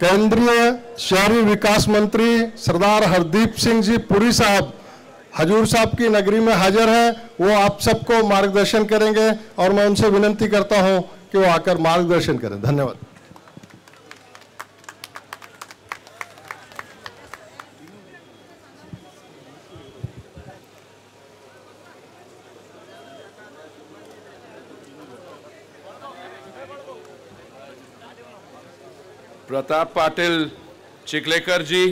केंद्रीय शहरी विकास मंत्री सरदार हरदीप सिंह जी पुरी साहब हजूर साहब की नगरी में हाजिर हैं। वो आप सबको मार्गदर्शन करेंगे और मैं उनसे विनती करता हूं कि वो आकर मार्गदर्शन करें। धन्यवाद। प्रताप पाटिल चिखलेकर जी,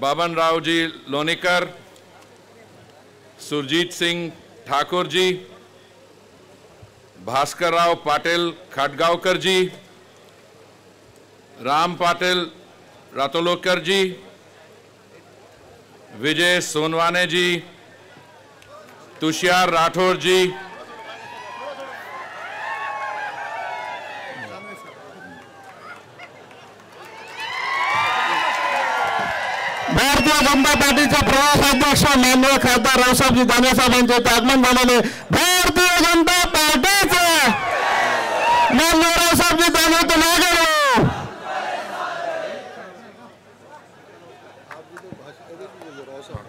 बाबन राव जी लोनीकर, सुरजीत सिंह ठाकुर जी, भास्कर राव पाटिल खटगांवकर जी, राम पाटिल रातोलोकर जी, विजय सोनवाने जी, तुषार राठौर जी, भारतीय जनता पार्टीचे प्रदेशाध्यक्ष माननीय खासदार रावसाहेबजी दानवे साहेबांचे आगमन झालेले भारतीय जनता पार्टीचे माननीय रावसाहेबजी दानवे तो नागरिक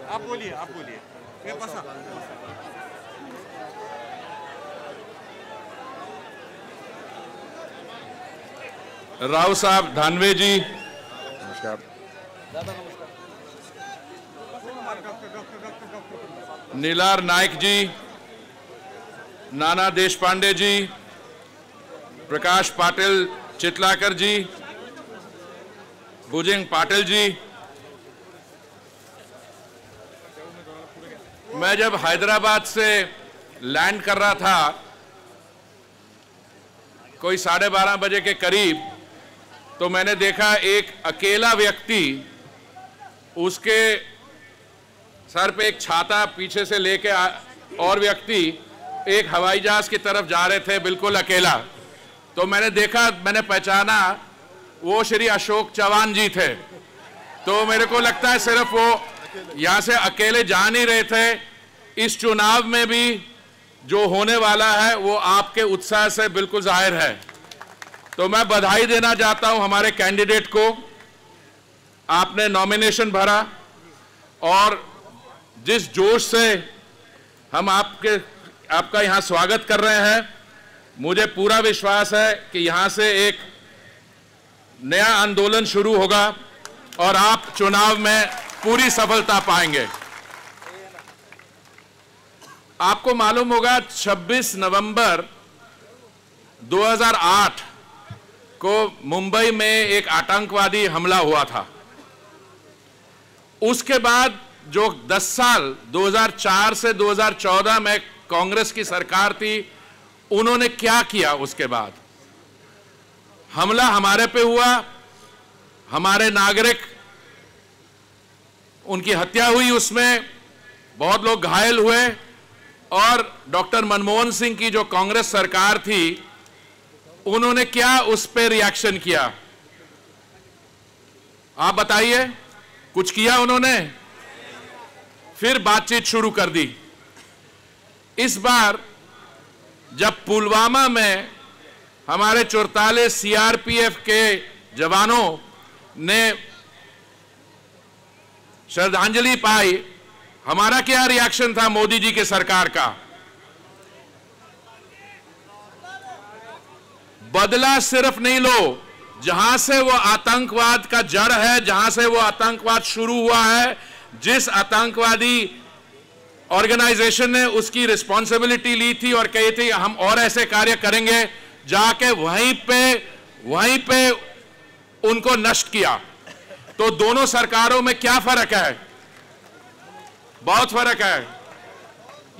आप बोलिए राव साहब धानवे जी, नमस्कार। नीलार नायक जी, नाना देशपांडे जी, प्रकाश पाटिल चितलाकर जी, भुजंग पाटिल जी। मैं जब हैदराबाद से लैंड कर रहा था कोई 12:30 बजे के करीब, तो मैंने देखा एक अकेला व्यक्ति, उसके सर पे एक छाता पीछे से लेके और व्यक्ति एक हवाई जहाज की तरफ जा रहे थे, बिल्कुल अकेला। तो मैंने देखा, मैंने पहचाना वो श्री अशोक चौहान जी थे। तो मेरे को लगता है सिर्फ वो यहाँ से अकेले जा नहीं रहे थे। इस चुनाव में भी जो होने वाला है वो आपके उत्साह से बिल्कुल जाहिर है। तो मैं बधाई देना चाहता हूं हमारे कैंडिडेट को। आपने नॉमिनेशन भरा और जिस जोश से हम आपका यहां स्वागत कर रहे हैं, मुझे पूरा विश्वास है कि यहां से एक नया आंदोलन शुरू होगा और आप चुनाव में पूरी सफलता पाएंगे। आपको मालूम होगा 26 नवंबर 2008 को मुंबई में एक आतंकवादी हमला हुआ था। उसके बाद जो 10 साल 2004 से 2014 में कांग्रेस की सरकार थी, उन्होंने क्या किया? उसके बाद हमला हमारे पे हुआ, हमारे नागरिक, उनकी हत्या हुई, उसमें बहुत लोग घायल हुए। और डॉक्टर मनमोहन सिंह की जो कांग्रेस सरकार थी, उन्होंने क्या उस पर रिएक्शन किया? आप बताइए, कुछ किया उन्होंने? फिर बातचीत शुरू कर दी। इस बार जब पुलवामा में हमारे 44 सीआरपीएफ के जवानों ने श्रद्धांजलि पाई, हमारा क्या रिएक्शन था मोदी जी की सरकार का? बदला सिर्फ नहीं लो, जहां से वो आतंकवाद का जड़ है, जहां से वो आतंकवाद शुरू हुआ है, जिस आतंकवादी ऑर्गेनाइजेशन ने उसकी रिस्पॉन्सिबिलिटी ली थी और कही थी हम और ऐसे कार्य करेंगे, जाके वहीं पे उनको नष्ट किया। तो दोनों सरकारों में क्या फर्क है? बहुत फर्क है।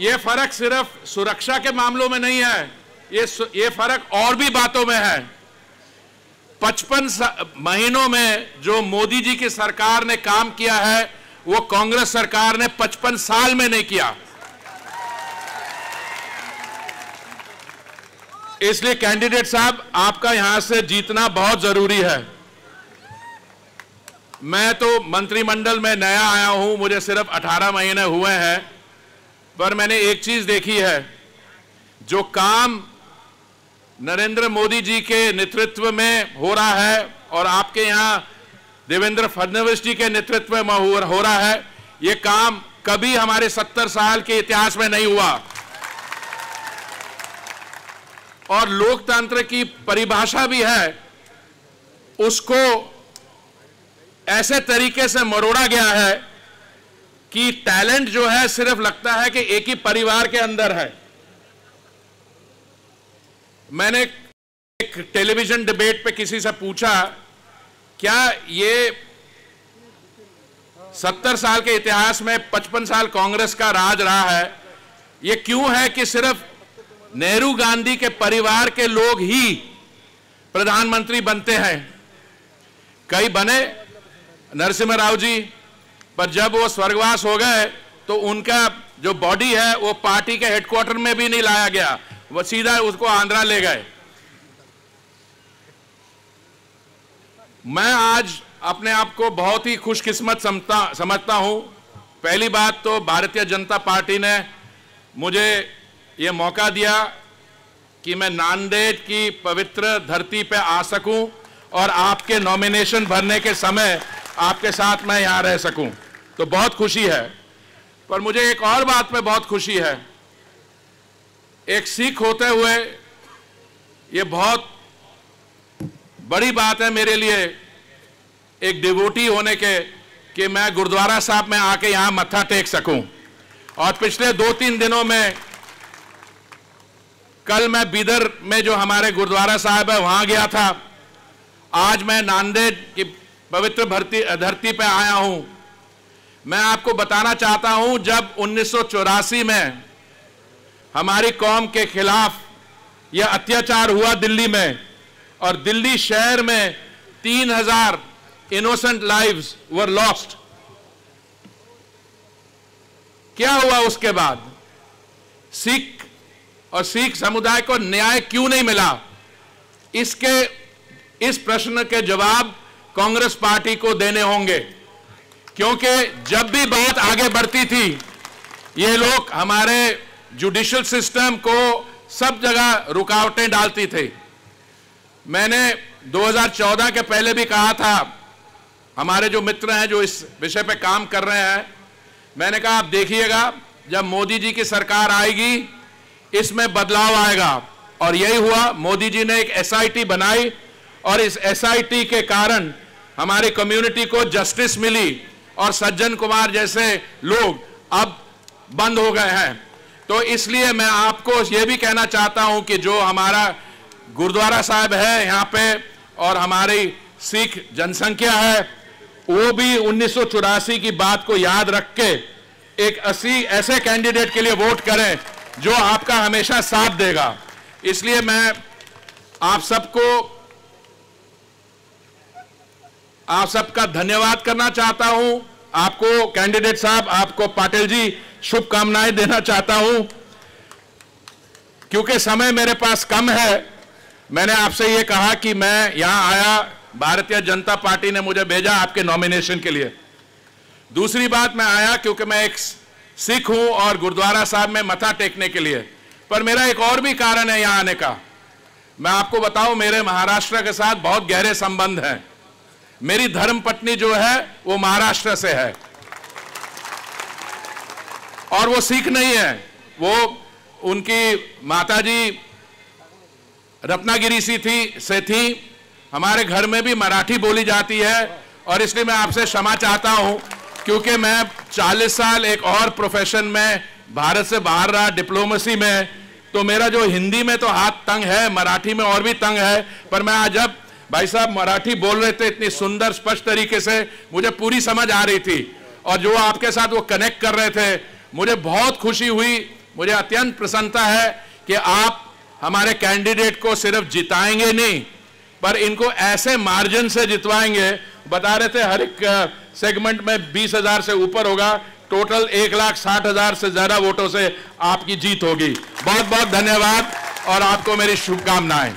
ये फर्क सिर्फ सुरक्षा के मामलों में नहीं है, ये फर्क और भी बातों में है। 55 महीनों में जो मोदी जी की सरकार ने काम किया है, वो कांग्रेस सरकार ने 55 साल में नहीं किया। इसलिए कैंडिडेट साहब, आपका यहां से जीतना बहुत जरूरी है। मैं तो मंत्रिमंडल में नया आया हूं, मुझे सिर्फ 18 महीने हुए हैं, पर मैंने एक चीज देखी है, जो काम नरेंद्र मोदी जी के नेतृत्व में हो रहा है और आपके यहाँ देवेंद्र फडणवीस जी के नेतृत्व में हो रहा है, ये काम कभी हमारे 70 साल के इतिहास में नहीं हुआ। और लोकतंत्र की परिभाषा भी है, उसको ऐसे तरीके से मरोड़ा गया है कि टैलेंट जो है सिर्फ लगता है कि एक ही परिवार के अंदर है। मैंने एक टेलीविजन डिबेट पे किसी से पूछा, क्या ये 70 साल के इतिहास में 55 साल कांग्रेस का राज रहा है, ये क्यों है कि सिर्फ नेहरू गांधी के परिवार के लोग ही प्रधानमंत्री बनते हैं? कई बने, नरसिम्हा राव जी, पर जब वो स्वर्गवास हो गए तो उनका जो बॉडी है वो पार्टी के हेडक्वार्टर में भी नहीं लाया गया, वो सीधा उसको आंध्रा ले गए। मैं आज अपने आप को बहुत ही खुशकिस्मत समझता हूं। पहली बात तो भारतीय जनता पार्टी ने मुझे ये मौका दिया कि मैं नांदेड़ की पवित्र धरती पे आ सकूं और आपके नॉमिनेशन भरने के समय आपके साथ मैं यहां रह सकूं, तो बहुत खुशी है। पर मुझे एक और बात पे बहुत खुशी है। एक सिख होते हुए ये बहुत बड़ी बात है मेरे लिए, एक डिवोटी होने के, कि मैं गुरुद्वारा साहब में आके यहां मत्था टेक सकूं। और पिछले 2-3 दिनों में, कल मैं बीदर में जो हमारे गुरुद्वारा साहब है वहां गया था, आज मैं नांदेड़ की पवित्र धरती पे आया हूं। मैं आपको बताना चाहता हूं, जब 1984 में हमारी कौम के खिलाफ यह अत्याचार हुआ दिल्ली में, और दिल्ली शहर में 3000 इनोसेंट लाइव्स वर लॉस्ट, क्या हुआ उसके बाद? सिख और सिख समुदाय को न्याय क्यों नहीं मिला? इस प्रश्न के जवाब कांग्रेस पार्टी को देने होंगे, क्योंकि जब भी बात आगे बढ़ती थी, ये लोग हमारे जुडिशियल सिस्टम को सब जगह रुकावटें डालती थे। मैंने 2014 के पहले भी कहा था, हमारे जो मित्र हैं जो इस विषय पे काम कर रहे हैं, मैंने कहा आप देखिएगा, जब मोदी जी की सरकार आएगी इसमें बदलाव आएगा। और यही हुआ, मोदी जी ने एक SIT बनाई और इस SIT के कारण हमारी कम्युनिटी को जस्टिस मिली और सज्जन कुमार जैसे लोग अब बंद हो गए हैं। तो इसलिए मैं आपको ये भी कहना चाहता हूं कि जो हमारा गुरुद्वारा साहब है यहाँ पे और हमारी सिख जनसंख्या है, वो भी 1984 की बात को याद रख के एक ऐसे कैंडिडेट के लिए वोट करें जो आपका हमेशा साथ देगा। इसलिए मैं आप सबका धन्यवाद करना चाहता हूं। आपको कैंडिडेट साहब, आपको पाटिल जी शुभकामनाएं देना चाहता हूं। क्योंकि समय मेरे पास कम है, मैंने आपसे ये कहा कि मैं यहां आया, भारतीय जनता पार्टी ने मुझे भेजा आपके नॉमिनेशन के लिए। दूसरी बात, मैं आया क्योंकि मैं एक सिख हूं और गुरुद्वारा साहब में मत्था टेकने के लिए। पर मेरा एक और भी कारण है यहां आने का। मैं आपको बताऊं, मेरे महाराष्ट्र के साथ बहुत गहरे संबंध हैं। मेरी धर्मपत्नी जो है वो महाराष्ट्र से है और वो सिख नहीं है, वो उनकी माताजी रत्नागिरी से थी। हमारे घर में भी मराठी बोली जाती है और इसलिए मैं आपसे क्षमा चाहता हूं, क्योंकि मैं 40 साल एक और प्रोफेशन में भारत से बाहर रहा, डिप्लोमेसी में, तो मेरा जो हिंदी में तो हाथ तंग है, मराठी में और भी तंग है। पर मैं आज जब भाई साहब मराठी बोल रहे थे इतनी सुंदर स्पष्ट तरीके से, मुझे पूरी समझ आ रही थी और जो आपके साथ वो कनेक्ट कर रहे थे, मुझे बहुत खुशी हुई। मुझे अत्यंत प्रसन्नता है कि आप हमारे कैंडिडेट को सिर्फ जिताएंगे नहीं, पर इनको ऐसे मार्जिन से जितवाएंगे। बता रहे थे हर एक सेगमेंट में 20,000 से ऊपर होगा, टोटल 1,60,000 से ज्यादा वोटों से आपकी जीत होगी। बहुत बहुत धन्यवाद और आपको मेरी शुभकामनाएं।